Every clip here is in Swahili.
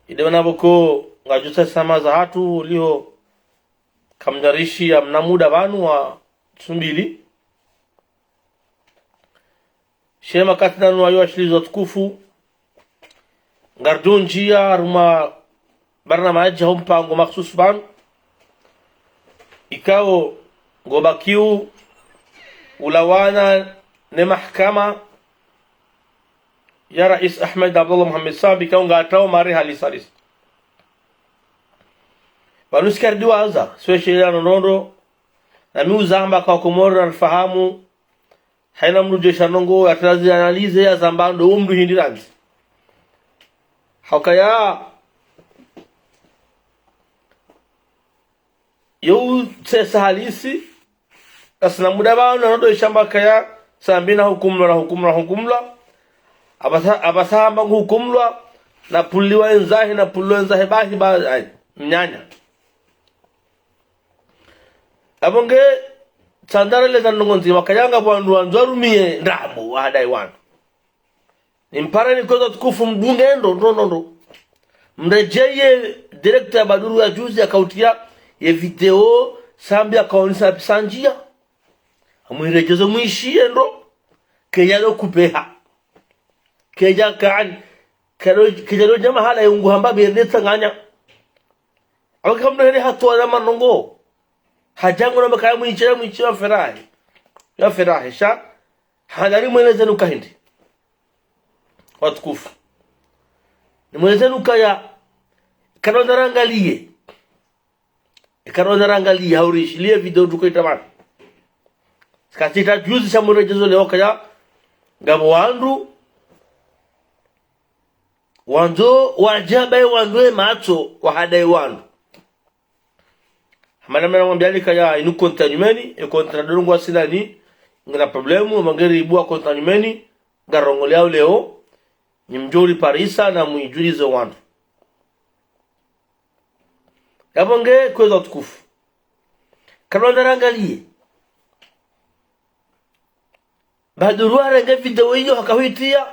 ide wanaboko ngajusa sama za hatu lio kamdarishi ya mnamuda vanu wa tsumbili shema katina nuwa yu ashilizo tukufu ngardun jia ruma barnamaji humpango maksus banu ikao gobakiu ulawana ne mahkama ya Rais Ahmed Abdullah Muhammad Sabi ikao ngatao mari halisaris wanusikari duwaza suwe sheria nonondo na miuzamba kwa kumoro na fahamu haina mrujesha nongo ya tirazi analize ya zambando umdu hindiranzi hawakaya yu sesa halisi asina muda bao na nodo ishamba kaya sambina hukumla abasa hamba hukumla na puliwa enzahi bahi ba mnyanya abonge sandara le zanongo nzima kayanga bwandu wanzwarumie ndabo wadai wanu nimpara ni koza tukufu mbunge ndo mrejeye director ya Baduru ya juzi akautia ye video sambi akaonisa pisanjia amuirejezo muishie ndo kejalo kupeha keja kaani kejalo jama hala yungu hamba bierneta nganya awakamna hene hatuwa na manongo hajangu na makaya mwichira ferahi sha hadari mweleze nuka hindi watukufu ni mweleze nuka ya kanondarangalie haurishilie video tuko itamani skatita juzi sa mwirejezo leo kaya gabo wanzo wajabae wandoe macho wahadai wandu hamana mena mwambiali kaya inu konta nyumeni e konta dorungu wa sinani ngana problemu mangeri ibua konta nyumeni garongole yao leo njimjori parisa na mwijulize wandu yabonge kweza utukufu kanwanda rangalie Baduru harenge video hiyo hakawitia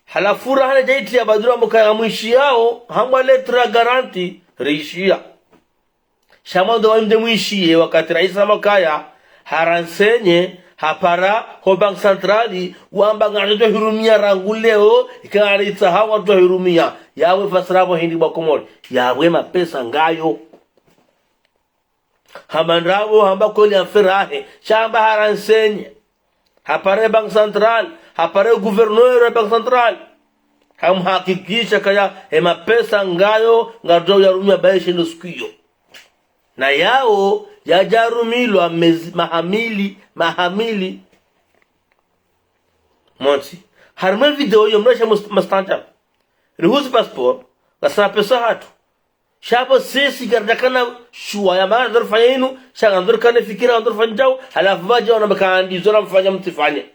halafura hana jaiti ya Baduru mkaya mwishi yao hangwa letra garanti reishia shamando wande mwishi wakati raisa makaya haransenye hapara ho bank centrali wamba ngado hirumia ranguleo ikaritsa hawa do hirumia yawe fasrabo hindi bakomori yawe mapesa ngayo hamandrabo hamba koli afirahe shamba haransenye hapare bank central hapare gouverneur bank central hamhakikisha kaya mapesa ngayo ngado yarumia baishe ndo sikiyo na yao yajarumilwa mahamili monti harma video yo mresha mustanja ruhusu passport na pesa hatu shabo sisi gardakana shuwa ya maana ndo fanya inu shanga ndo kana fikira ndo fanjao halafu vaja wana makaandi zora mfanya mtifanye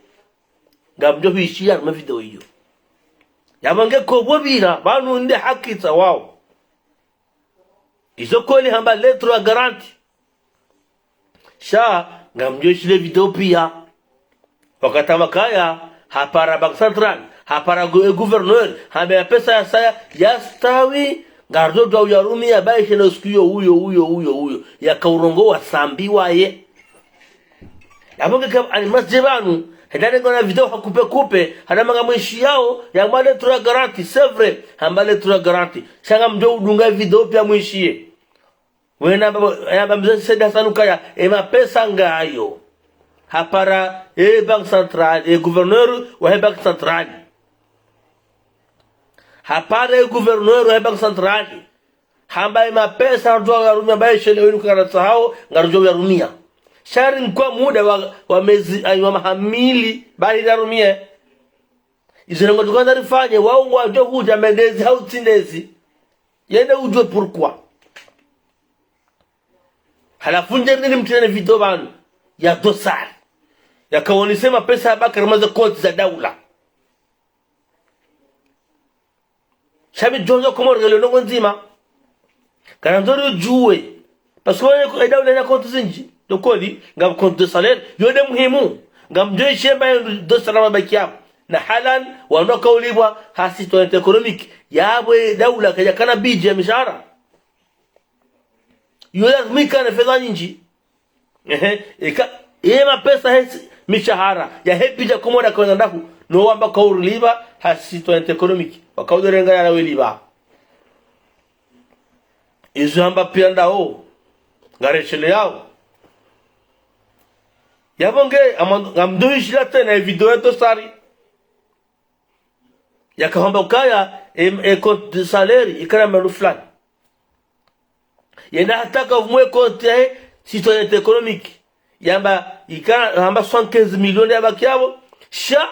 ngamjo hishi harma video hiyo yabange kobobira banu nde haki za wao izo koli hamba letro ya garanti sha ngamjo shile video pia wakatama kaya hapara bank central hapara gouverneur hamba pesa ya saya yastawi gardo do yarumi ya baishe no skuyo huyo ya kaurongo wa sambiwa ye yabonge kama animasjebanu hedane ngona video hakupe hadama mwishi yao ya mbale tura garanti sevre hambale tura garanti shanga mjo udunga video pia mwishie wena baba mzee seda sanuka ya mapesa ngayo hapara bank central gouverneur wa bank central hapara gouverneur wa bank central hamba mapesa ndo yarumia baishe leo nukarata hao ngarujo yarumia shari kwa muda wa mezi wa mahamili bali darumie izirengo tukanda rifanye wao wajo huja mendezi au tindezi yende ujue pourquoi halafu nje mtene video banu ya dosari ya kawonisema pesa Bakari maza konti za daula shabi jonzo komoro leo nongo nzima kana nzoro juwe pasko daula na konti zinji dokoli ngam konti de salaire yode muhimu ngam joy shemba do salama bakiya na halan wanoka ulibwa hasito economic yabwe daula kaja kana biji ya mishahara yulazimika na fedha nyingi mapesa hesi mishahara ya hebija komoda kwa ndaku no wamba kauru liba hasito economic wakauderenga ya liba izo hamba pia ndao ngareshele yao yabonge amduhishila tena video yetu sari yakahamba ukaya compte de salaire ikana manu fulani yenda hataka umwe compte citoyenneté économique yamba ikana hamba 75 millions ya bakiabo sha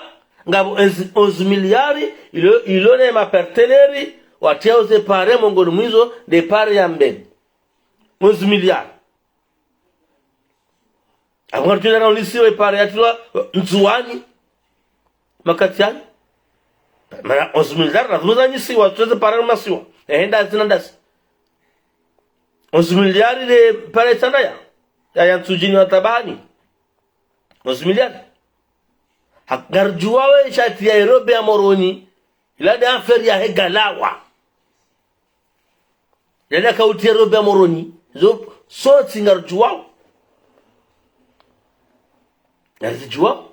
ngabo 11 milliards ilone ma partenaire watia uzepare mongoni mwizo de pare ya mbele 11 milliards Agora tu não liseu e para atwa nzuani makatiani mara 11 milhar na duza ni siwa tu para uma siwa enda zinandas 11 milhar de para tandaya ya nsujini watabani 11 milhar hakar juwawe shati ya Nairobi ya Moroni ila de aferi ya hegalawa yada kauti ya Nairobi ya Moroni zo so singar juwawe nazijua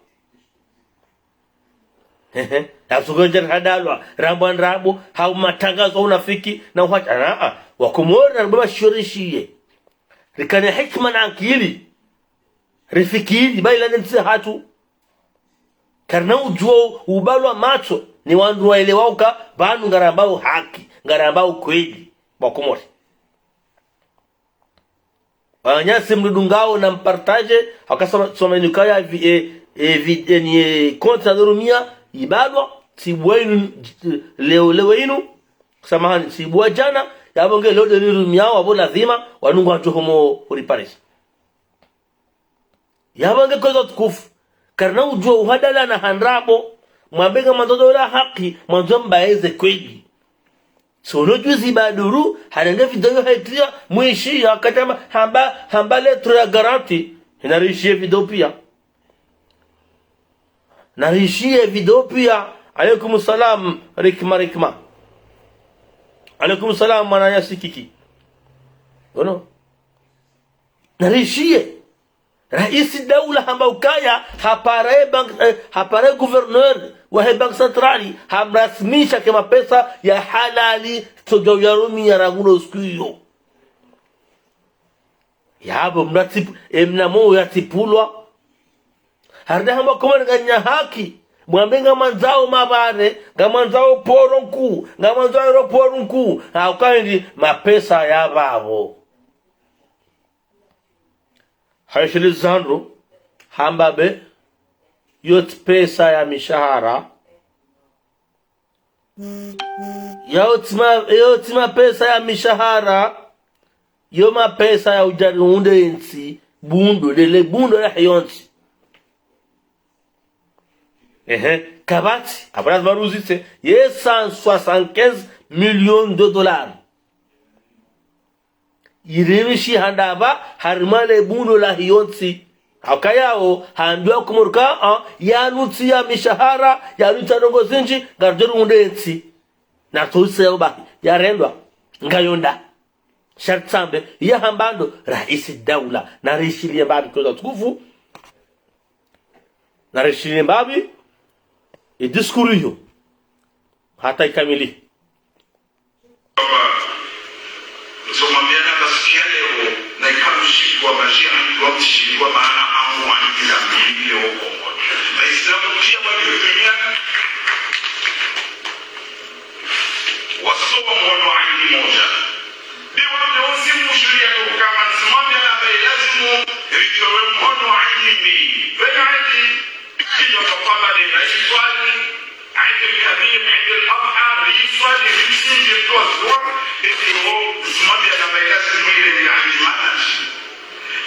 asugonja hadalwa rambo nrabo hau matangazo unafiki na uhacha wakomori na baba shorishie rikane hikma na akili rifikiri baila nitsi hatu karna ujua ubalwa macho ni wandu waelewauka banu ngarambao haki ngarambao kweli wakomori Wanyasi mdungao na mpartaje akasoma somenyukaya ni kontra dorumia ibadwa sibwenu leo inu samahani sibwa jana yabonge leo de rumia wabo lazima wanungu watu homo riparis yabonge kozo tukufu karna ujua uhadala na handrabo mwambega mandodo la haki mwanzo mbaeze kweli Sono juzi baduru hanenge video haitria mwishi akatama hamba letro ya garanti inarishie video pia narishie video pia alaykum salam rikma alaykum salam mwana yasikiki ono narishie rais daula hamba ukaya hapare gouverneur wa bank centrali hamrasmisha kama pesa ya halali tojo ya rumi ya ragulo skuyo yabo mnatipu mnamo ya tipulwa harda hamba kama nganya haki mwambenga manzao mabare ngamanzao poronku ngamanzao poronku haukaindi mapesa ya babo Haishilizandro hambabe yot pesa ya mishahara yotima pesa ya mishahara yoma pesa ya ujarunde insi bundo lele bundo la hiyonsi kabati abraz baruzite ye 175 millions de dollars Irimishi handaba harimale bundo la hiyonsi Hakayao handwa kumurka ya nuti ya mishahara ya nuti nongo zinji garjeru undensi na tuse oba ya rendwa ngayonda shartsambe ya hambando raisi daula na rishilie mbabi kwa tukufu na rishilie mbabi diskuru hiyo hata ikamili Somambiana kasikia leo na ikamushikwa bashia mtu wamshikwa maana amu anila mbili huko Waislamu pia walifanya wasoma mwono aidi moja biwa mdosi mshuria kama nsimamia na bailazimu ritowe mwono aidi mbili vena aidi hiyo kapama de raiswali aidi kabir aidi al-adha raiswali risinje tuwa Etiyo simamia na bailazimu ile ni aidi manashi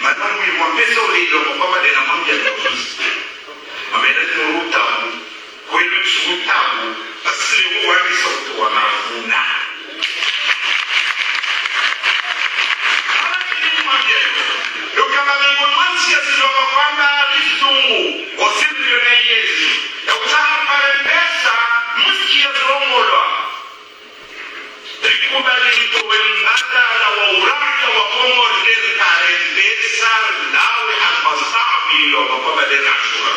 Manamu mwapesa ulilo mpama de na mamja ndosi Ameleta utamu kweli utamu asili wali sauti wanavuna Haki mwambia kama miongoni mwa nchi zilizo kwamba visungu wasivyo na Yesu ya kutaka parembesa mski ya zongolwa ikubali itowe mbadala wa uraka wa Komoro del parembesa lawe hapasabi wa kwamba dena shura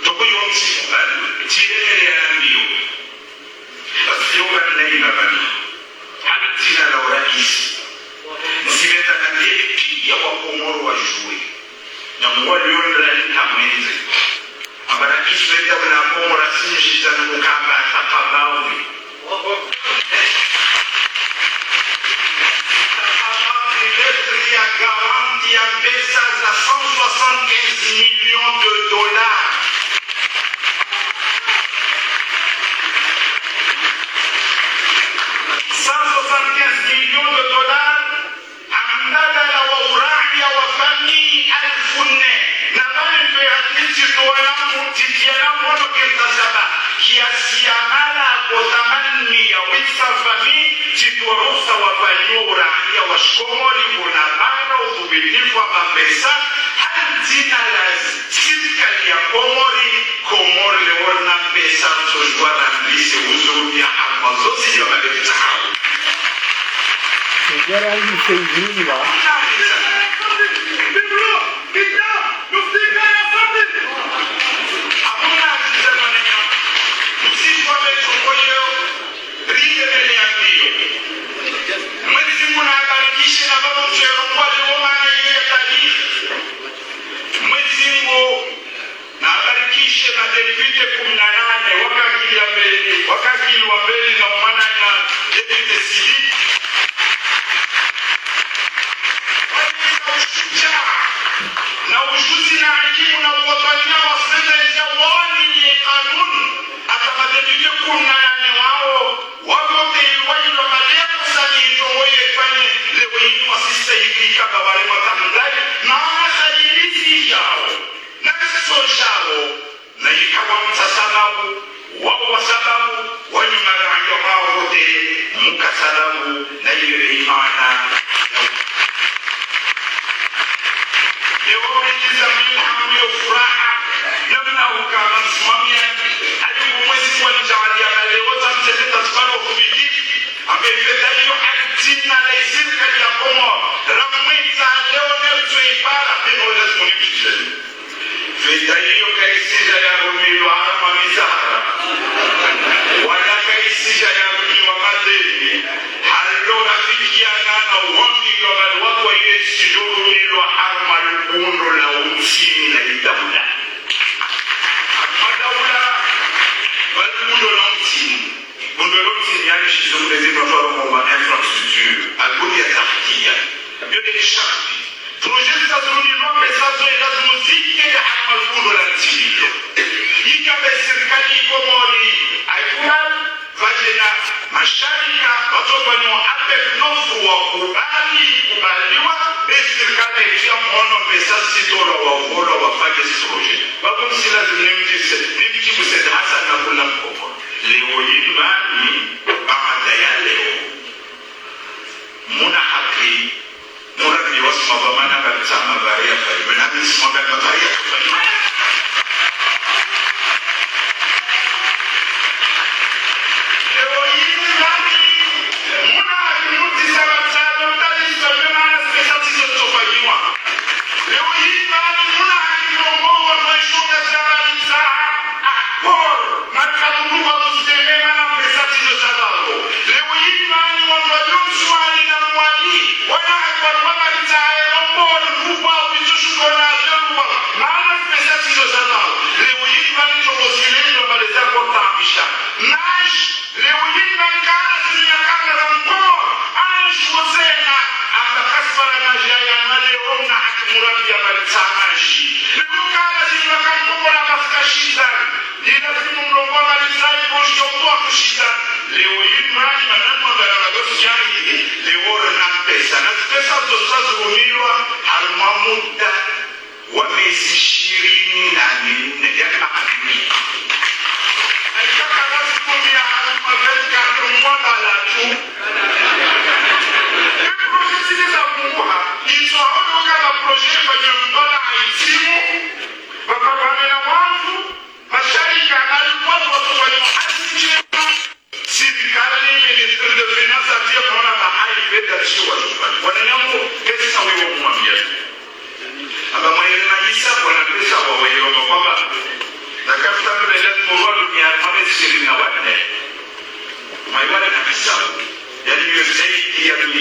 tukuyo msikubali tirele ya nambio basi yoga nina bani habitina la urahisi msileta na pia wa Komoro wa jue na mwali yonda ni kamwenze abara kisweda wala Komoro sinjita na mukamba atakabawi ya garantie ya pesa za 175 millions de dollars. 175 millions de dollars amdala wa urania wa fami alfunne na wale ndio hakiki tuwana mutikiana mwono kintasaba kiasi ya mala kwa thamani ya wisa fami jituwarusa wafanyo urania wa Komori bunabana uthubitifu wa mapesa hadina la serikali ya Komori leona pesa msojua na mbisi uzuri ya amazozi ya madefita hao Gara hivi sejini wa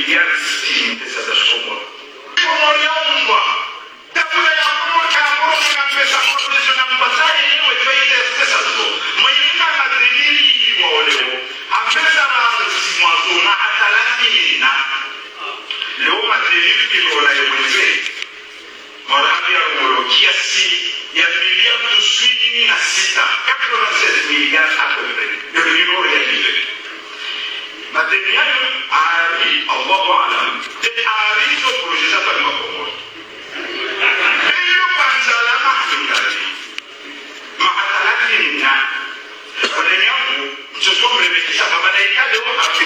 miliari 60 pesa za Komoro. Komoro yaombwa takula ya Komoro Komoro na pesa Komoro na mbasari yewe faida pesa zo mwenga na delili hiyo leo apesa mwazo na atalani na leo madelili kilo la yewe marabi ya Komoro kiasi ya miliari 26 96 miliari hapo ndio ndio ya hiyo material ari Allahu alam ari to projet za Komoro hiyo kwanza la mahali mahatalati nina wale yangu mchosome rebekisha baba na ikale wa hapo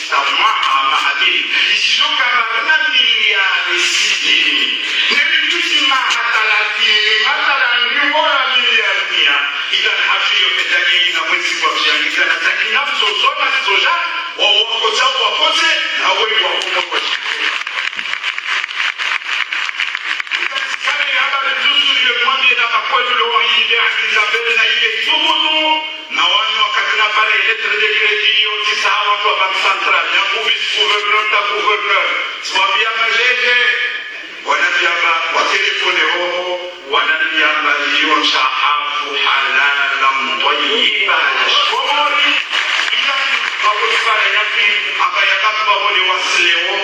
samaha mahadili ishoka na miliari 60 nilikuti mahatalati mahatalati bora miliari ila hafiyo pedani na mwezi kwa kuangiza na takina msosoma soja wakoza wakoze na wewe wakomo kama hapa ndugu ile mwambie na makwetu leo ile Isabel na ile tubutu na wao wakati na pale lettre de crédit yote sawa kwa bank central ya vice gouverneur ta gouverneur swambia majeje wananiamba wa telefone roho wananiamba hiyo shahafu halalan tayyiba shukuri ambaye kama wale wasileo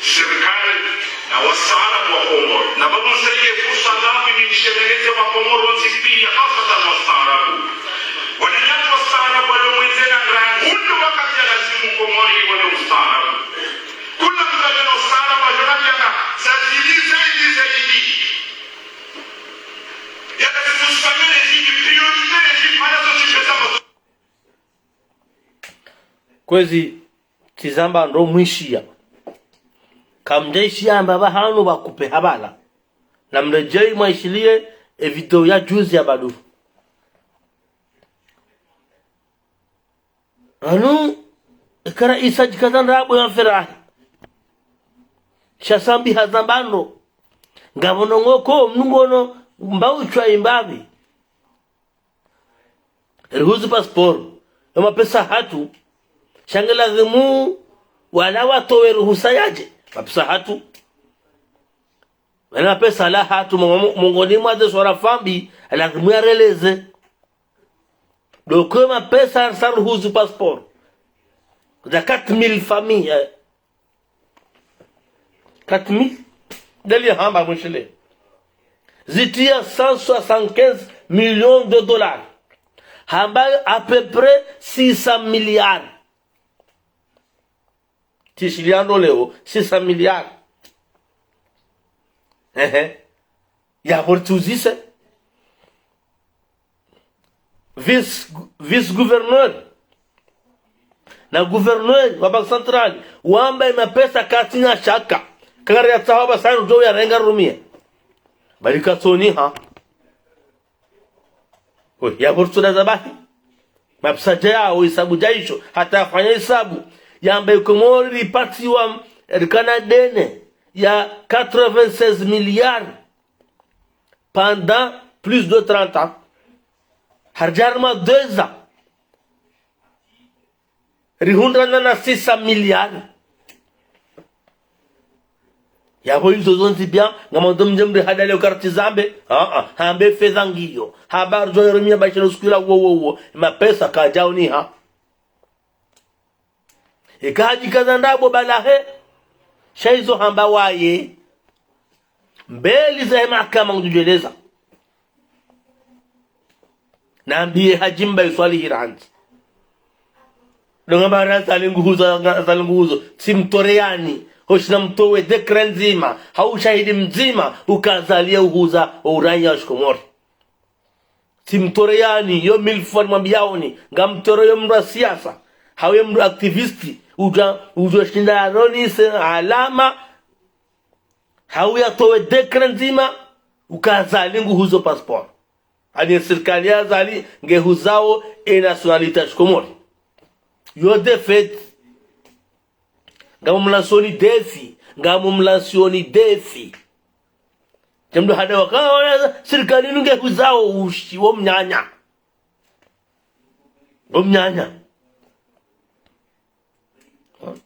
serikali na wasaarabu wa Komoro na babu msaidie fursa zangu ni shemeleze wa Komoro wasipia hasa wasaarabu wananyama wasaarabu wale mwenzena ngrangu ndio wakati lazima Komoro wale wasaarabu kula mzalo na wasaarabu wajona sajili zaidi yaka tusifanyane hivi priorite hivi mara zote pesa kwezi tizamba ndo mwishia kamjeshi amba bahanu bakupe habala na mrejei mwaishilie video ya juzi ya badu anu ikara isa jikazanda rabo ya ferahi shasambi hazambano ngabono ngoko mnungono mbauchwa imbabi elhuzi pasporo yama pesa hatu shangela dhimu wala watowe ruhusa yaje mapesa hatu wala pesa la hatu mongoni mwaze swara fambi alazimu ya releze doko mapesa sa ruhusu passport za 4000 famille 4000 dali hamba mwishile zitia 175 millions de dollars hamba à peu près 600 milliards tishiliano leo 600 milliards ya portuzise vice gouverneur na gouverneur wa bank central wamba imapesa katina shaka kangari ya sahaba sana jo ya renga rumia balika soni ha ya portuna zabahi mapesa jao isabu jaisho hata afanya isabu yamba Komoro ripatiwa canadienne ya 96 milliards pendant plus de 30 ans harjarma 2 ans rihundana na 600 milliards yabo hizo zonzi bia ngamondo mjembe hadale ukarti zambe hambe fedha ngio habar jo yeremia bashiro skula wo mapesa kajao ni ha ikaji kazandabo balahe shaizo hamba waye mbeli za mahakama ngujeleza naambie hajimba iswali hiranzi donga bara zalinguzo simtoreani hoshina mtowe dekre nzima haushahidi mzima ukazalia uhuza uranya wa Komoro simtoreani yo milfon mwambiaoni ngamtore yo mra siasa hawe mra aktivisti uja shinda roni se alama hawe atowe dekre nzima ukazali nguzo passport ani serikali ya zali ngehuzao e nationalite ya Komoro yo defet ngamumlasioni defi jamdo hada wakawa serikali ngehuzao ushi wo mnyanya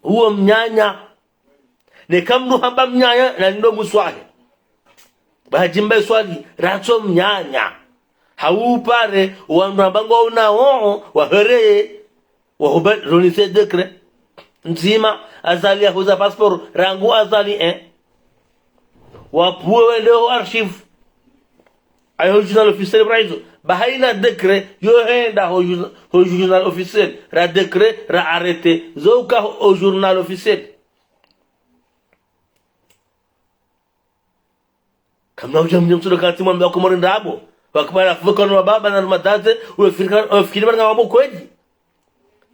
huo mnyanya ne kamnu hamba mnyanya na ndo muswahi bahajimba swali racho mnyanya haupare wandu ambango unao wahere wahubal ronise dekre nzima azali ya huza passport rangu azali wapuwe wende ho archive ayo journal officiel braizo bahaina dekre yo henda ho journal officiel ra dekre ra arrêté zoka ho journal officiel kama ujamnye mtulo kati mwambi wako mori ndabo wakubala kufuka na baba na madate ufikiri banga wabo kweli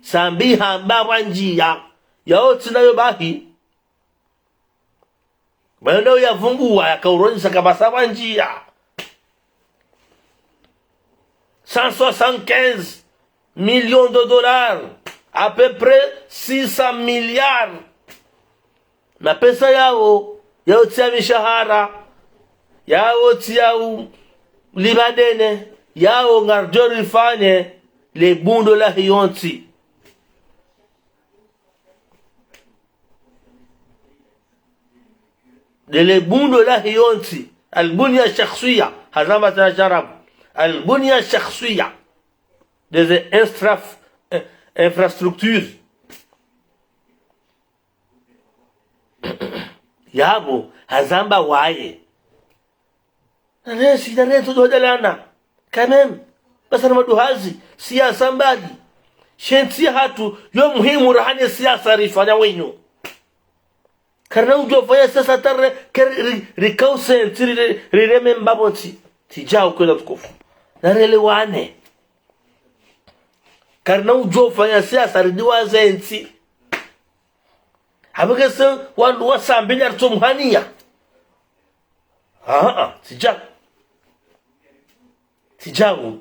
sambi hamba wanjia yao tunayo bahi bando ya vungua yakauronisa kabasa wanjia 175 millions de dollars, à peu près 600 milliards. Na pesa yao tia mishahara yao tia libadene yao ngarjo rifanye le bundo la hiyonti le bundo la hiyonti albunya shakhsiya hazama tanasharab البنية الشخصية des infrastructures yabo hazamba waye nasi dareto do dalana quand même basana maduhazi siasa mbali shensi hatu yo muhimu rahani siasa rifanya wenyu karna ujofanya sasa tare rikause ntiri rirememba bonti tijao kwenda tukufu narelewane karna ujofanya siasa ridiwa zensi habagasa wandu wasambenya rtumhania tijao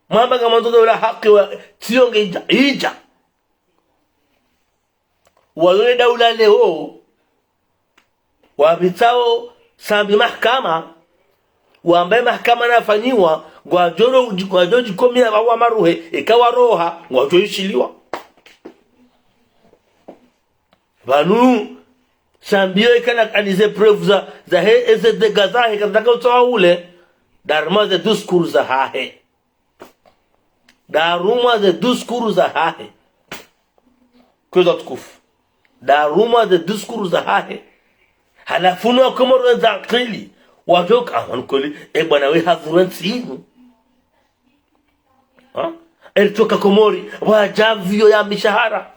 mama kama mtoto wala haki wa tionge ija wale daula leo wabitao sambi mahakama wambaye mahakama nafanyiwa gwajo jikomia bawa maruhe ikawa roha gwajo ishiliwa banu sambio ikana anize preuve za he eze de gazahe kataka utoa ule darma de discours za hahe daruma de discours za hahe kweza tukufu daruma de discours za hahe halafuno komoro za akili wajoka awankoli bwana we hadhurantinu elitoka komori wajavyo ya mishahara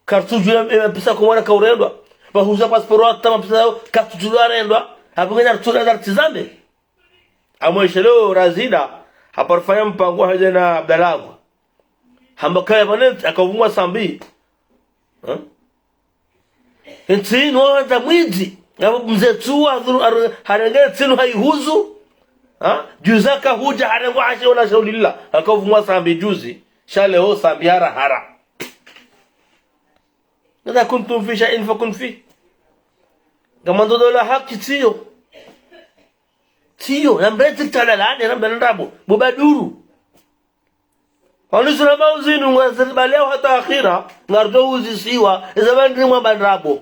kartuju ya pesa komora kaurendwa bahuza passport hata mapesa yao kartuju arendwa hapo ngena rutuna za tizambe amoishelo razida haparfanya mpango haje na Abdalagu hambakaya banet akavumwa sambi ntino wanda mwidi ngabo mzetu harengere tinu haihuzu juzaka huja harengo ashe wala shaulillah akavumwa sambi juzi shale ho sambi hara إذا كنتم في شيء فكن فيه كما تقول حق تيو نمرتك على الآن ربنا نرابو ببادورو ونسنا موزين ونسنا باليو حتى أخيرا نرجوه زي سيوا إذا ما نرمى بنرابو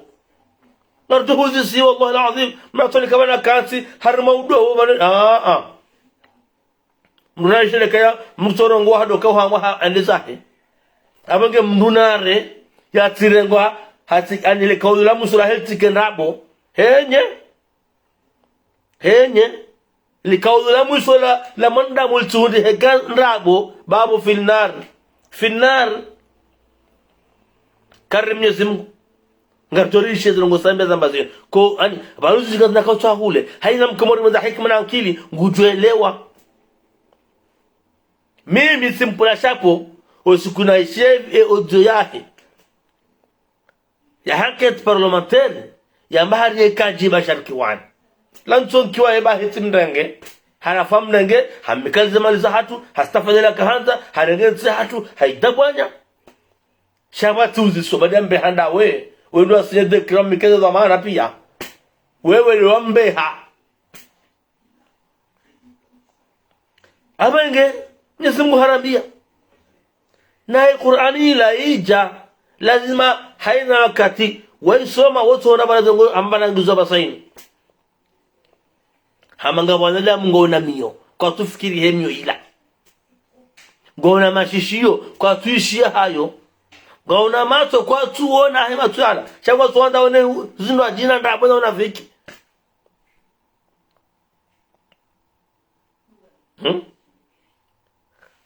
نرجوه زي سيوا والله العظيم ما تقول كمان كانسي هر موضوع مناش لك يا مصورون واحد وكوها واحد عند زاهي أبغى مناره ya tirengwa hati anile kaula musura helti kenrabo henye likaula musula la manda multundi hegan rabo babu finnar karim nyezim ngartori shedrongo sambe zambazi ko ani baruzi gazna ka twahule haina mkomori mza hikma na akili ngujwelewa mimi simpula shapo osikuna chef audio yake ya haket parlementaire ya bahari ya kaji bashar kiwan lanson kiwa ya bahari tindenge hanafam nenge hamikal zamali za hatu hastafadela kahanta harenge za hatu haidabwanya shabatu zisobada mbehanda we ndo asiyede kram mikeza za maana pia wewe ni wambeha abenge nyesimu harambia na Qur'ani la ija lazima haina wakati waisoma wote wana bana ambana nguzo basaini hamanga wanala mngona mio kwa tufikiri hemyo ila ngona mashishio kwa tuishia hayo ngona mato kwa tuona hema tuala changwa tuanda one zindo jina ndabo na viki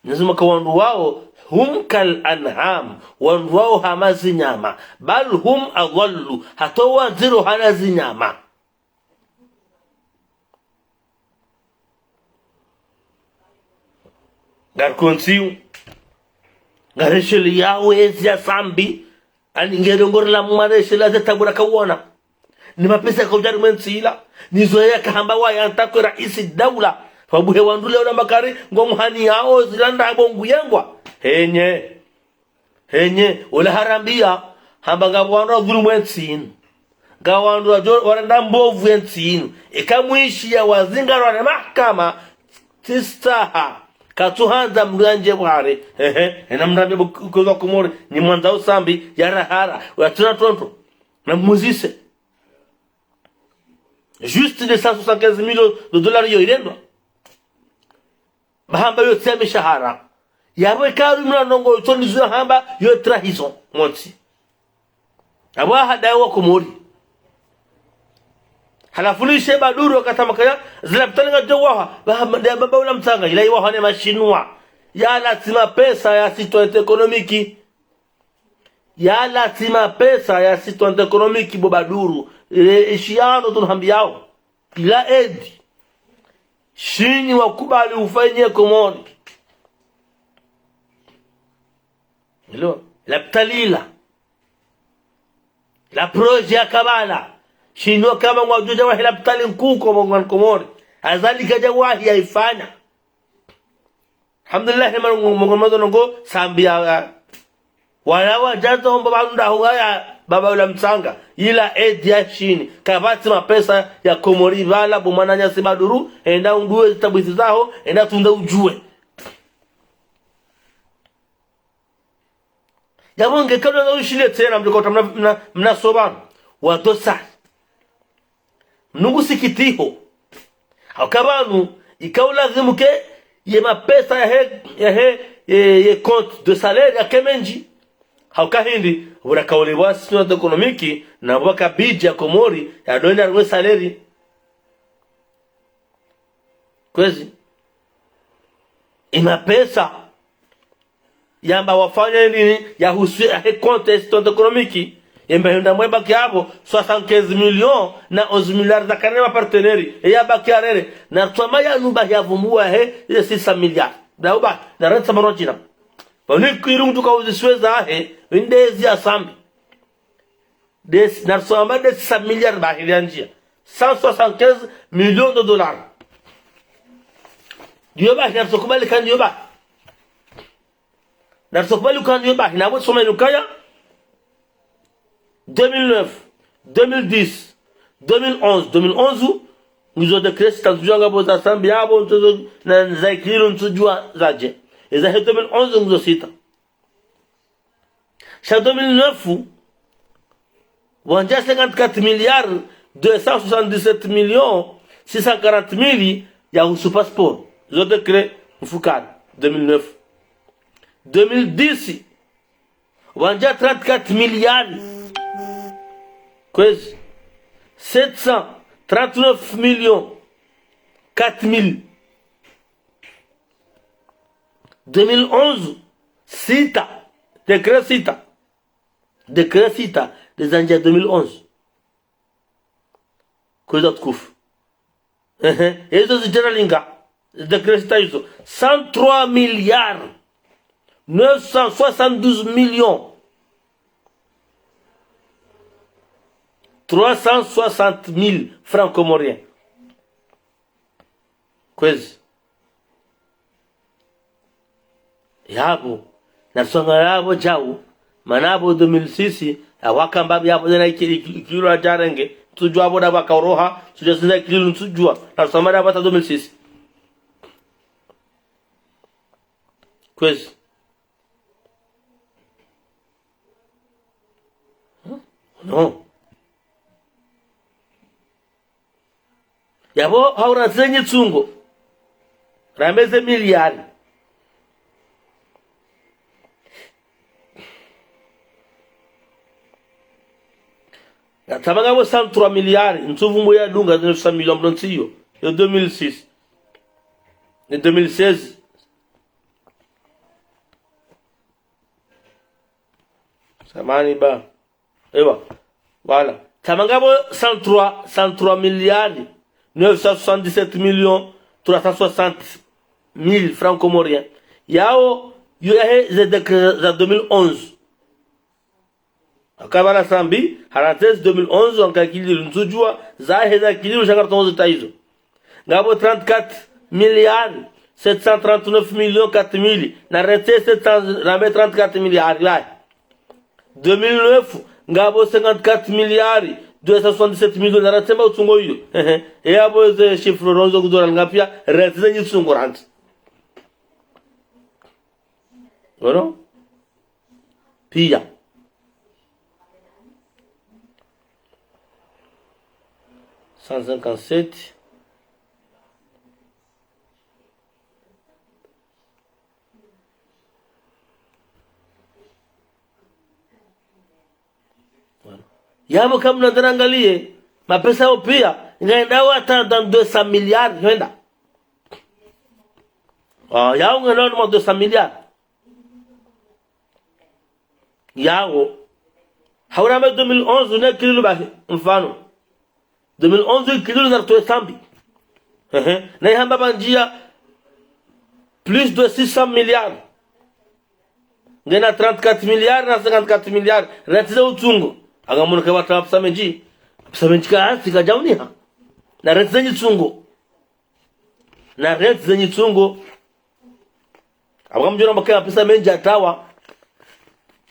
Nizima kwa wandu wao hum kal anham wandu wao hamazi nyama bal hum adhallu hatowa zero hanazi nyama gar konsiu garesheli yao ezia sambi aningerongor la mmareshela zetabura kawona ni mapesa kwa jarumenti ila nizoea kahamba wa yantako raisi dawla fabuhe wandule ona makari ngomhani yao zilanda bongu yengwa henye ula harambia hamba ngabwandu dhulumwentin gawandu waranda mbovu yentin ikamwishi ya wazingaro na mahakama tistaha katuhanza mranje bware ena mrambe kuzo kumori ni mwanza usambi yarahara watuna tonto na muzise juste de 175 millions de dollars yo irendwa bahamba yo tseme shahara yabwe karu mna nongo toni zuwa hamba yo trahison monti abwa hadawa kumori halafuni sheba duru wakatamakaya zilaptalinga jawaha baba ula mtanga ila iwa hane mashinua ya latima pesa ya situation ekonomiki ya latima pesa ya situation ekonomiki boba duru ishiano tunhambiao ila edi shini wakubali ufanye komoni ilo laptalila la proje ya kabala shino kama mwajuja wa hila ptali nkuko mwangan komori azalika jawahi ya ifanya alhamdulillah mwangan nongo sambia walawa jaza homba banda huaya baba ula msanga ila edi ya shini kabati mapesa ya komori vala bumana nyasi baduru enda unduwe zitabuisi zaho enda tunda ujue yamonge kano na ushile tena mlikota mna sobano wadosa mnungu sikitiho hakabanu ikaula zimuke ye mapesa ye compte de salaire ya kemenji haukahindi ura kauli wasi na ekonomiki na waka bidja ya komori ya doenda rwe saleri kwezi ima pesa yamba wafanya nini ya husu ya compte ekonomiki yamba henda mweba kiabo 75 millions na 11 milliards za kanema parteneri ya bakiarere na twamaya nuba ya vumua 600 milliards dauba na renta marojina Wanikiru mtuka uzisweza windezi ya sambi des narsoma des 100 milliards bahili anjia 175 millions de dollars diyoba narsokubali kan diyoba narsokubali kan diyoba hinabo soma nukaya 2009 2010 2011 nous avons décrété que nous avons fait ça bien avant de écrire un tujua zaje et ça 2011 nous cita en 2009 on a 54 milliards 277 millions 640 000 ya usu passeport nous avons décrété Foucault 2009 2010 on a 34 milliards quest 739 millions 4 000 2011 cita décret cita des années 2011 coisa tukufu hizo zijeralinga décret cita hizo 103 milliards 972 millions 360 000 francs comoriens. Kwezi. Yabo. Nasonga yabo jau. Manabo 2006. Awaka mbabi yabo dena ikilu la jarenge. Tujua boda waka uroha. Tujua sinza ikilu tujua. Nasonga yabo ta 2006. Kwezi. no yabo haura zenye tsungo rameze miliari tabanga bo 103 miliari ntuvu moya dunga 900 millions blontiyo yo 2006 ni 2016 samani ba ewa voilà tabanga bo 103 milliards 977 millions 360 000 francs comoriens yao yo yahe za 2011 akabara sambi haratez 2011 ankakili nzujua zahe za kiliru shangartonzo taizo ngabo 34 milliards 739 millions 4 000 na rete 34 milliards là 2009 ngabo 54 milliards 277 millions na rete mautungo hiyo abo ze chiffre ronzo kudora ngapia rete za nyitsungo ranti bueno pia $157 yamo kama mnaangalie mapesa yao pia inaenda hata 200 miliardi kwenda yao ngana 200 miliardi yao haura 2011 na kilo basi mfano 2011 kilo na to sambi na hamba banjia plus de 600 milliards ngena 34 milliards na 54 milliards retiza utungo agamuna kwa watu apsamenji ka jauniha na retiza nyitsungo na retiza nyitsungo abagamjona mbaka pesa menji atawa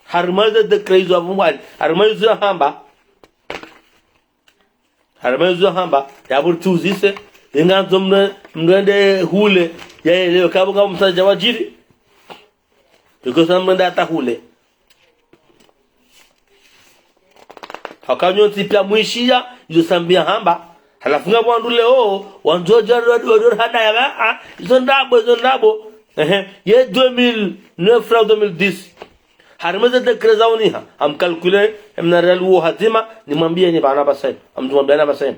harmaze de kreizo avumwali harmaze hamba ya burtuzise inganzo mnende hule ya leo kabo kama msaja wajiri because mnende ata hule hakanyo tipia mwishia yosambia hamba halafunga bwandu leo wanjoja ro hada ya izo ndabo ye 2009 2010 harmaze de krezauniha am calculer mnarel wo hazima nimwambie ni bana basai amtumwambia na basai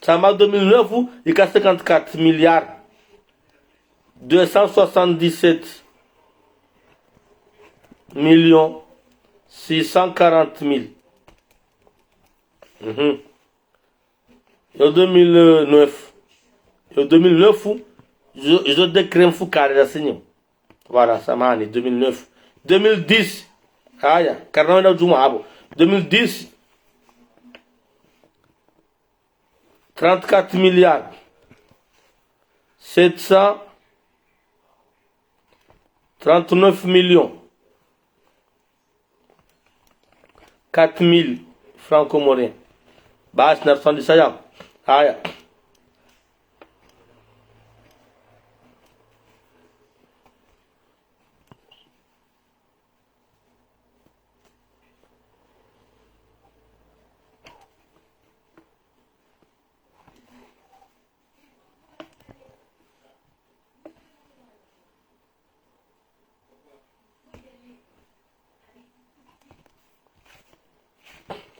Samba 2009 il y a 54 milliards 277 millions 640 000 en 2009 je décrème fou carré signé voilà ça m'a 2009 2010 aya karnaona juma abo 2010 34 milliards 739 millions 4 000 francs comoriens bas 917 aya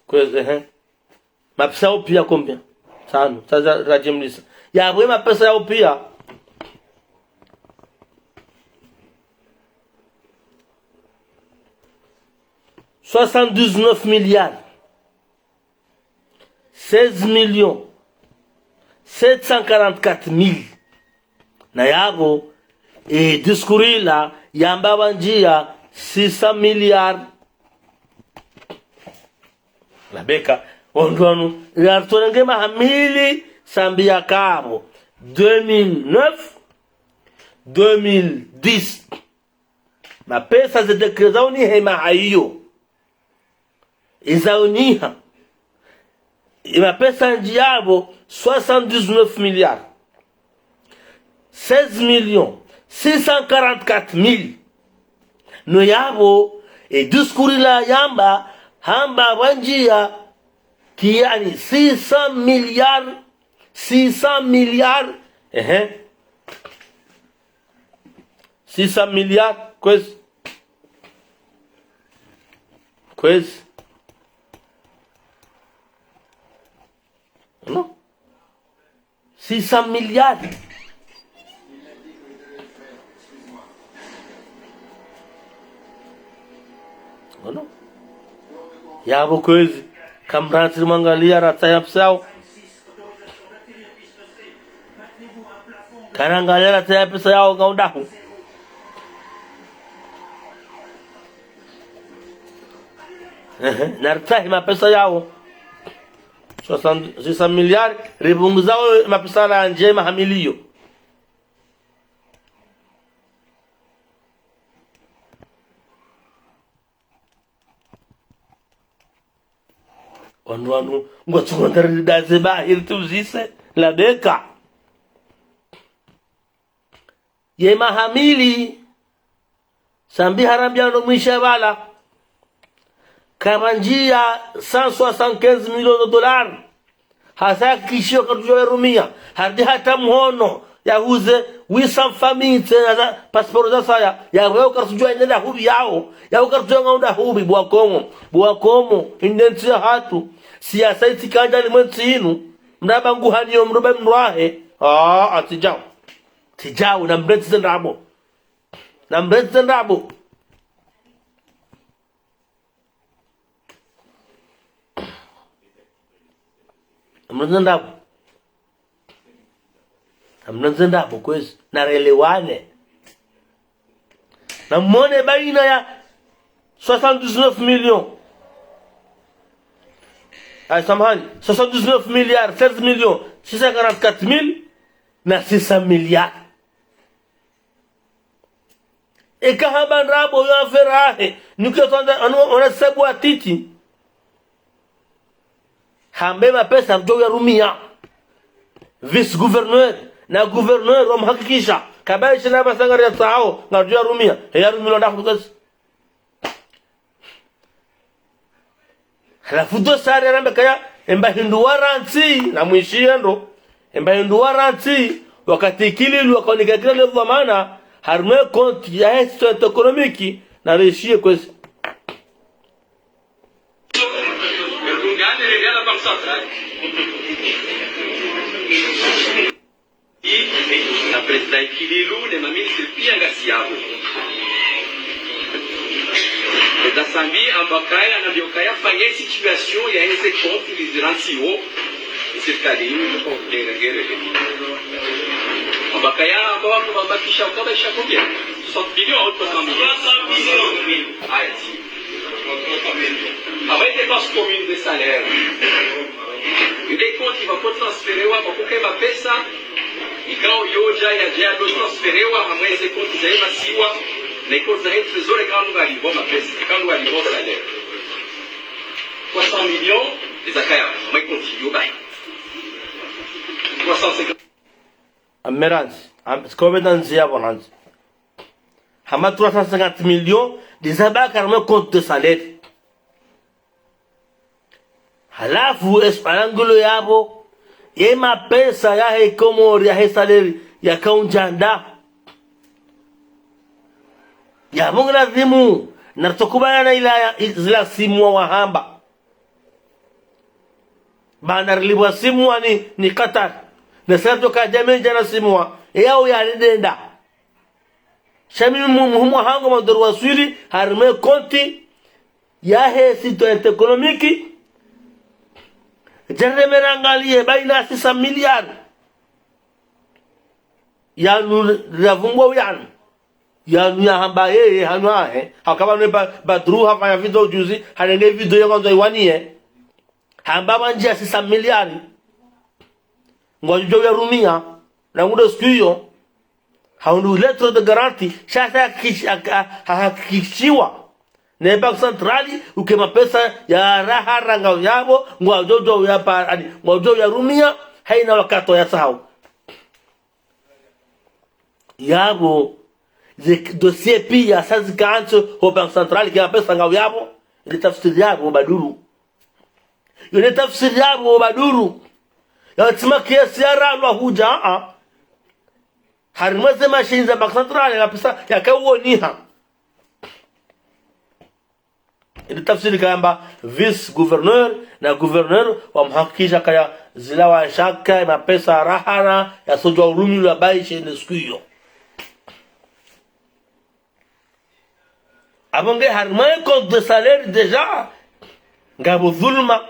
kweze mapesa yao pia combien tano sasa rajemlisa yabwe mapesa yao pia $79 milliards 16 millions 744 000 na yabo diskurila yamba banjia 600 milliards la beka ondwanu yartonengema hamili sambia kabo 2009 2010 mapesa zidekezauni hema haiyo izauniha mapesa njiyabo 79 milliards 16 millions 644 000 no yabo diskurila yamba hamba wanjia kiani 600 milliards 600 milliards kwezi no 600 milliards no yabo kwezi kamranti mangalia rataya psao kanangalia rataya pesa yao ngaundahu nartahi mapesa yao 600 milliards ribunguzao mapesa la njema hamilio wanu ngotsuondari dazeba irtuzise la beka yema hamili sambi harambia ndo mwisha bala kamanjia 175 millions de dollars hasa kishio katujoe rumia hadi hata mhono yahuze 800 familles passport za saya ya wao kartujoe nenda hubi yao ya ukartujoe ngaunda hubi bwakomo indenti hatu siasa itikanja limwenzi inu mraba nguhanio mrube mrahe atijao tijao na mbreti zendabo amnazendabo kwezi narelewane na mwone baina ya 79 millions samahani 79 milliards 16 millions 644 mille na 600 milliards ekahaba nrabo yo aferahe nikutanda ona sabu atiti hambe mapesa mjogo ya rumia vice gouverneur na gouverneur wamhakikisha kabaisha na basangari ya sao ngajo ya rumia ya rumia ndo kukazi halafu do sare rambe kaya emba hindu waranti na mwishie ndo emba hindu waranti wakati kile wakaonika kile level maana harme compte ya histoire économique na réussir kwezi na presidente Kililu ne maministre pia ngasiabo da sambi ambakaya na biokaya fanye situation ya ese compte lizirantiwo serikali ko ngere ambakaya ambao babakisha ukabisha combien 60 millions ou 300 millions Haïti avec des dépenses communes de salaire les comptes qui vont transférer wa pour ma pesa ikao yoja ya jia do transferewa hamweze konti za masiwa na iko za trésor quand nous allons ma pesa quand nous allons salaire 300 millions les akaya mais continue bye 350 ameranzi skobedanzia bonanzi hama 350 millions des abaka na compte de salaire halafu esparangulo yabo yema pesa ya hekomori ya hesaleri ya kaunjanda ya mungu lazimu na tukubana na ila zila simu wa hamba bandar libwa simu ni Qatar na sato ka jamenja na simu yao ya lidenda shami muhimu hango madru wasili harme konti ya he sito economique jarre merangalie baina 600 milliards yanu ravumbo yanu ya hamba hanwa hakaba ne badru hafanya video juzi hanenge video yango iwanie hamba banja 600 milliards ngojo ya rumia na ngudo skuyo haundu lettre de garantie shata hakikishiwa ne bank centrali ukema pesa ya raha ranga yabo ngojo ya pa ngojo ya rumia haina wakato ya sahau yabo dossier pia sazi kancho ho bank centrali kema pesa ngao yabo ile tafsiri yabo baduru ile tafsiri yabo baduru yatima kiasi ya ralwa huja harimweze mashinza bank central ya pesa yakawoniha ile tafsiri kamba vice gouverneur na gouverneur wamhakikisha kaya zilawa shaka mapesa rahana ya sojwa urumi la baisha ile siku hiyo abonge harmay compte de salaire déjà ngabo dhulma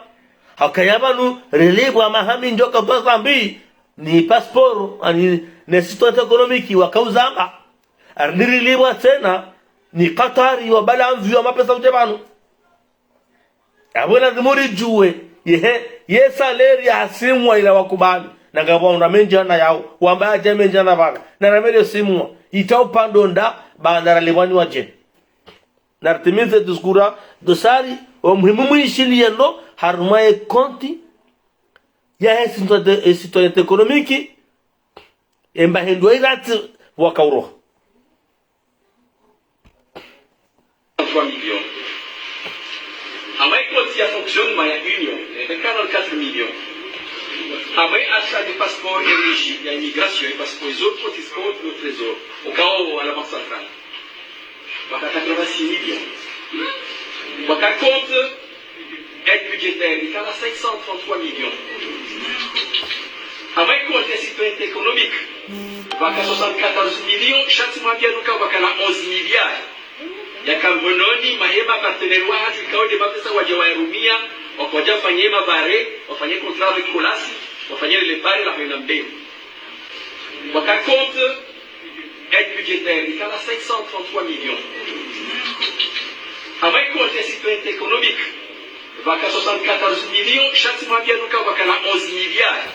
hakayabanu relibu ama hami njoka kwa zambi ni passport ani ne situation économique wakauzamba arnirilibu tena ni Qatari wa bala mvio mapesa utebanu abona dhimuri juwe ye salaire ya simwa ila wakubali na ngabo unamenja na yao wamba jemenja na bana na ramelio simwa itao pandonda bandara liwani waje nartimize diskura dosari o muhimu mwishili yendo harumaye konti ya situation économique emba hendo irati wakauro 3 millions. Amay konti ya fonctionnement ya union de 44 millions. Amay achat de passeport et régie ya immigration parce que les autres petits comptes le trésor au cas où à la banque centrale. Baka 86 millions. Baka compte aide budgétaire, il y a 533 millions. Amay compte citoyenneté économique, baka 74 millions, chaque mois bien nous baka 11 milliards. Ya kambononi mahema partenaire wa hatu ikao de mapesa waje wairumia, wakoja fanyie mabare, wafanyie contrat avec Colasi, wafanyie le pari la kwenda mbele. Baka compte aide budgétaire, il y a 533 millions. Avec côté citoyenneté économique, baka 74 millions, chaque mois bien nous baka 11 milliards.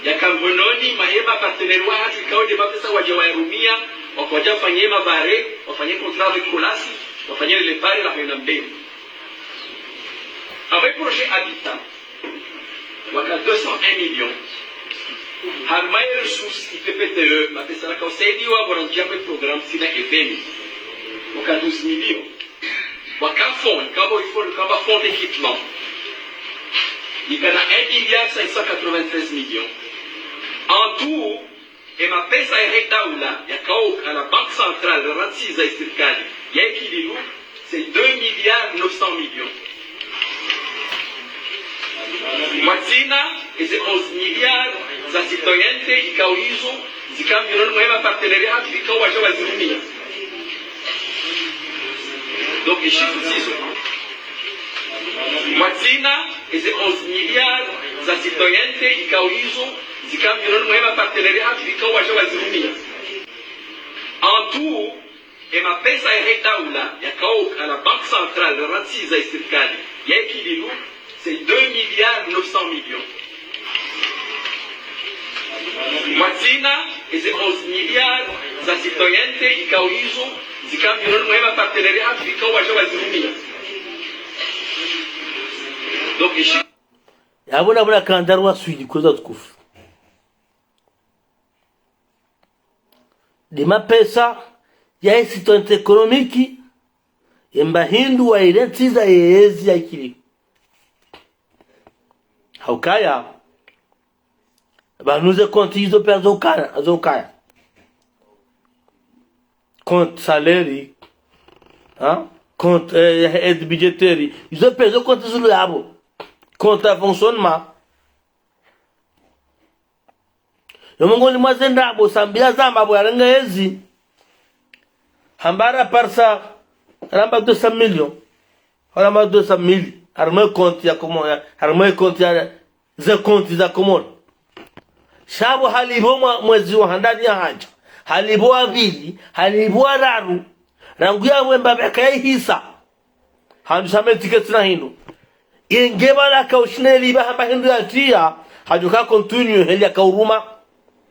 Ya kambononi mahema partenaire wa hatu ikao de mapesa waje wairumia, wakoja fanyie mabare, wafanyie contrat avec Colasi, wafanyie le pari la kwenda mbele. Avec projet habitat, baka 201 millions. Harmay ressources IPPTE, ma pesa la conseil wa boranjia pe programme sina eveni. Waka 12 millions. Waka fond, kaba fond d'équipement. Il y a 1,593 millions. En tout, et ma pesa est daoula, il y a à la banque centrale, le Rantsiza et Sirkali, il y a équilibre, c'est 2,9 millions. Mwazina eze 11 milliards za citoyenneté ikaulizo zikambioni mwema partenariat hatu ikawa waja wazirumia. Donc les chiffres c'est Mwazina eze 11 milliards za citoyenneté ikaulizo zikambioni mwema partenariat hatu ikawa waja wazirumia. En tout, et ma pesa est daoula yakao à la banque centrale le Rantsiza et Sirkali, il y a équilibre, c'est 2,9 millions. Mwazina eze 11 milliards za citoyenneté ikaulizo zikambioni mwema partenariat hatu ikawa waja wazirumia. Donc les chiffres yabona bula kandarwa suidi koza tukufu de mapesa ya situation économique yemba hindu wa identiza yezi ya ikili haukaya banuze konti hizo pesa azokaya compte salaire compte aide budgétaire hizo pesa konti zulu yabo compte fonctionnement yomongoni mwazenda abo sambia zamba abo yarenga yezi hambara parsa ramba 200 millions ramba 200 mili arme compte ya komo arme compte ya ze compte za komo shabu halibo mwezi wa handani ya haja halibo avili halibo raru rangu ya wemba beka hisa handu same tickets na hindu ingeba la kaushneli ba hamba hindu ya tia hajuka continue heli ya kauruma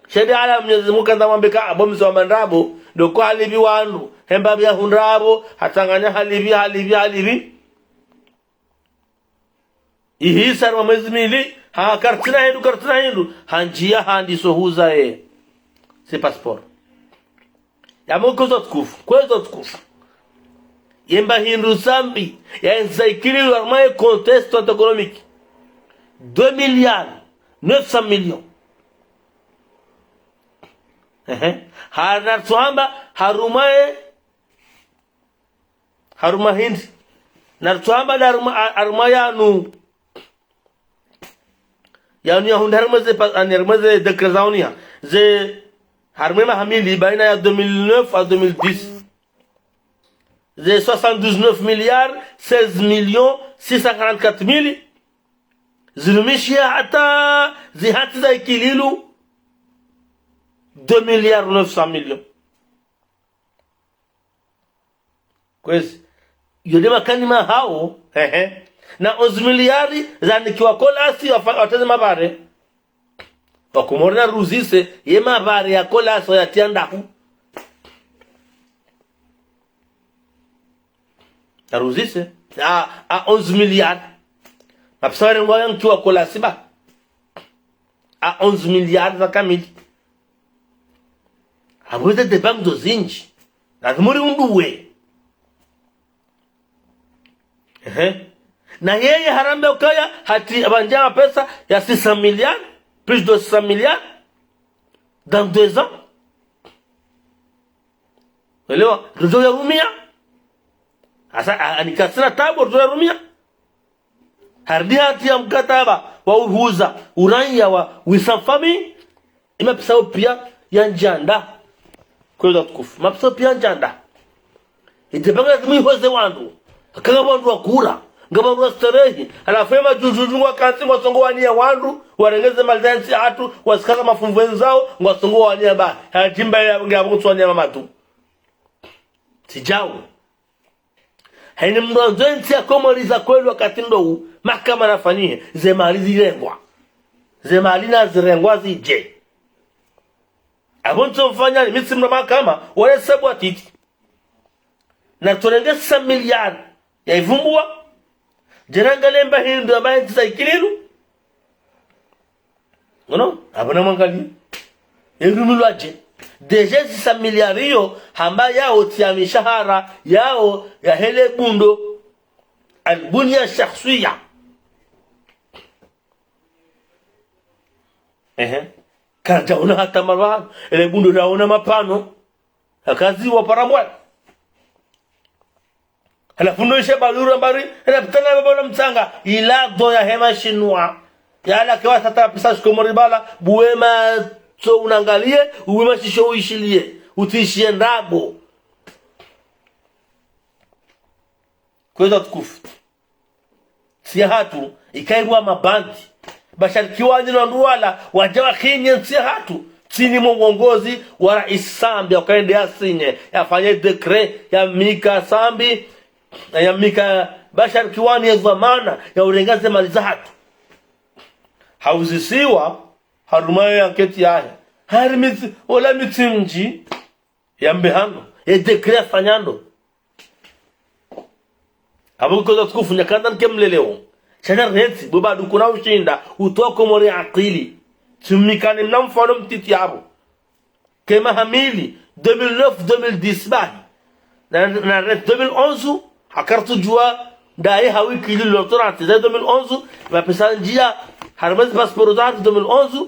shedi ala Mwenyezi Mungu kanda mwambeka abomzi wa mandrabo ndoko halibi wandu hemba bya hundrabo hatanganya halibi ihisa wa mwezi mili ha kartina hindu hanjia handi sohuza c'est passeport ya moko zotkufu yemba hindu sambi ya ensaikili l'armaye contexte économique 2 milliards 900 millions. Haratuhamba haruma hindi nartuhamba daruma yanu yahunda harmaze dekrezaunia ze harmema hamili baina ya 2009 à 2010 ze 79 milliards 16 millions 644 mille zilumishia hata zihati za ikililu 2 milliards 900 millions. Kwezi yodema kanima hao na 11 miliari zanikiwa kolasi wateze mabare wakumorna ruzise ye mabare ya kolasi yatia ndaku na ruzise a 11 miliari mapsare ngwa yankiwa kolasi ba a 11 miliari za kamili abuze de bank do zinji na muri unduwe na yeye harambe ukaya hati abanjama pesa ya 600 milliards plus de 600 milliards dans 2 ans. Elewa ruzo ya rumia asa anikasira tabo ruzo ya rumia hardi hati ya mkataba wa uhuza uranya wa wisafami imepesa pia ya njanda kwenda tukufu mapesa pia njanda itepanga tumi hoze wandu kanga bandu wakura ngabandu wastarehi anafema jujuju wa kansi ngosongo wania wandu warengeze maldansi hatu wasikaza mafumvu wenzao ngosongo wania ba hatimba ya ngabu tswania mamatu sijao haini mwanzenti ya komoriza kweli wakati ndo mahakama nafanyie zemali zirengwa zemali na zirengwa zije abonto mfanya ni misimu na mahakama wale sabu atiti na turengesa miliari ya ivumbua jenanga lemba hindu ambaye ntisaikililu ngono abona mwangali yevumulu aje deje 6 miliari hiyo hamba yao tia mishahara yao ya hele bundo albunya shakhsiya kajauna hata marwa ile bundo raona mapano akazi wa paramwa hala fundo shebaluru mbari ila pitana baba mtsanga ila do ya hema shinwa yala kwa tata pesa shikomoribala buwema so unangalie uwema shisho uishilie utishie ndabo kwenda tukufu si hatu ikairwa mabandi basharikiwaji na nduwala wajawa kinye si hatu chini mwongozi wa Rais Sambi wakaende yasinye yafanye dekre ya Mika Sambi ya Mika Bashar Kiwani ya zamana ya urengaze mali za hatu hauzisiwa harumayo ya nketi yahe harimiti ola mitimji ya mbehano ya dekre ya fanyando habu koza tukufu nyakanda nkemleleo shana reti buba dukuna ushinda utoko mori akili tumikane na mfano mtiti yabo kema hamili 2009-2010 bahi na ret 2011 hakartu jua dae hawi kili lotorati za 2011 mapesa njia harbazi passport za 2011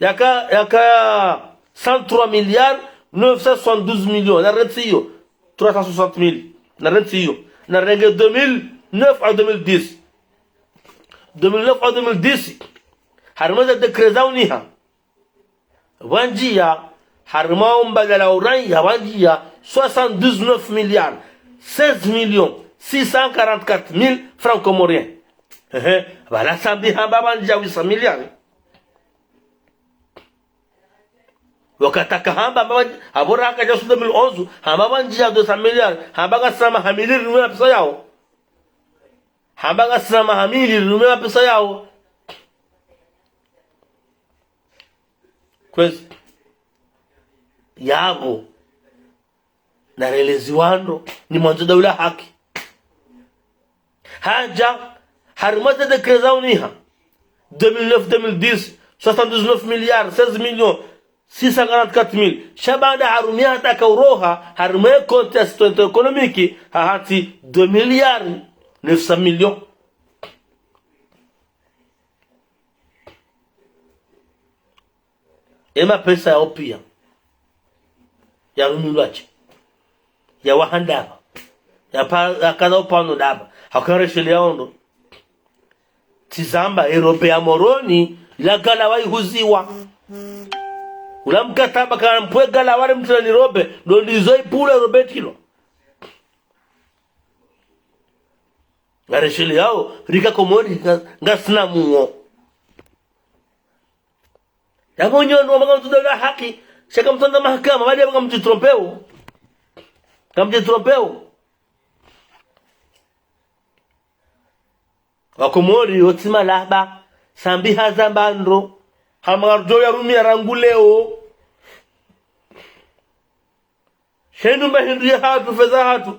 yaka 103 milliards 972 millions na ret hiyo 360 mille na ret hiyo na renge 2009 à 2010 2009 à 2010 harmaza dekrezauniha wanjia harmao mbadala uranya wanjia 79 milliards 16 millions 644 mille francs comoriens bala sambi hamba wanjia 800 milliards wakataka hamba abora haka jasu 2011 hamba wanjia 200 milliards hamba kasama hamili rumia pesa yao hamba kasama hamili rumia pesa yao kwezi yabo na relezi wando ni mwanzo daula haki haja harumata de krezauniha 2009-2010 79 milliards 16 millions 644,000 shabanda harumia hata kauroha harume contest économique hati 2 milliards 900 millions ema pesa ya opia ya rumilwache ya wahandaba ya kaza upano daba hakareshele yaondo tizamba Europe ya moroni ilagala waihuziwa ula mkataba kana mpwegala wale mtula ni robe ndo ndizoi pula robetilo ngareshele yao rika komori ngasina muo ya monyondo wa makamu tudola haki shaka mtanda mahakama wadi ya kamjitrompeo wakomori otima laba sambi hazambandro hamarjo ya rumia ranguleo shendu mahindri hatu fedha hatu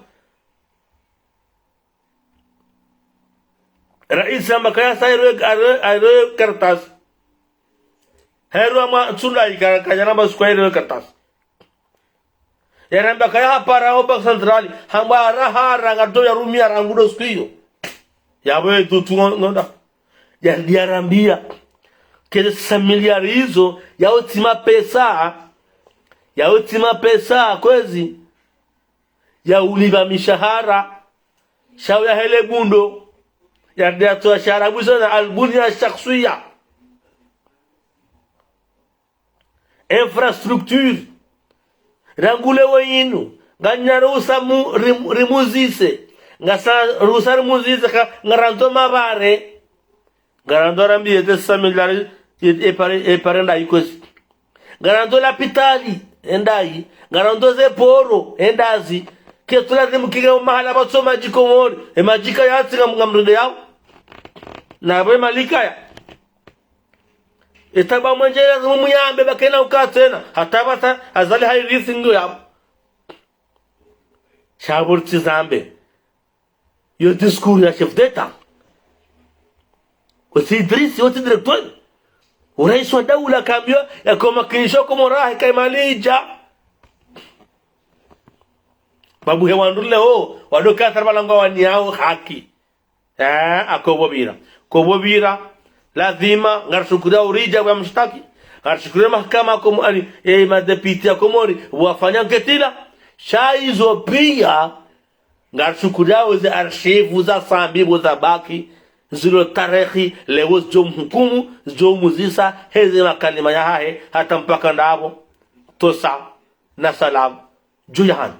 rais ambakaya sayro kartas heru ama tsunai kanyana baskwai kartas yaramba kaya hapara oba centrali hamba raha ngato ya rumia rangudo skio yawe tutu ngonda ya diarambia kile 100 miliari hizo ya utima pesa kwezi ya uliba mishahara shau ya hele gundo ya diatoa sharabu sana albunia shakhsiya infrastructure rangule wenu ganyarusa rimuzise ngasa rusa rimuzise ngaranto mabare garanto rambi de 100 miliari eparenda ikosi garanto la pitali endai garanto ze poro endazi ketula zimukiga mahala basoma jikomori majika yatsi ngamrundo yao na bwe malika ya etaba mwenjera mumuyambe bakena ukatena hatabata azali hayrisi ngo yabo shaburti zambe yo discours ya chef d'état Wasi Idrisi wati director urais wa daula kaambia ya koma kinisho komo rahi kaimalija babu hewandule ho wadoka tarbalanga wani yao haki akobobira lazima ngarshukura urija wa mshtaki ngarshukura mahakama komo ali madepiti ya komori wafanya ketila shaizo pia ngarshukura weze archive za sambibu za baki zilo tarehi leo hukumu muzisa heze makalima ya hahe hata mpaka ndabo tosa na salam juyahan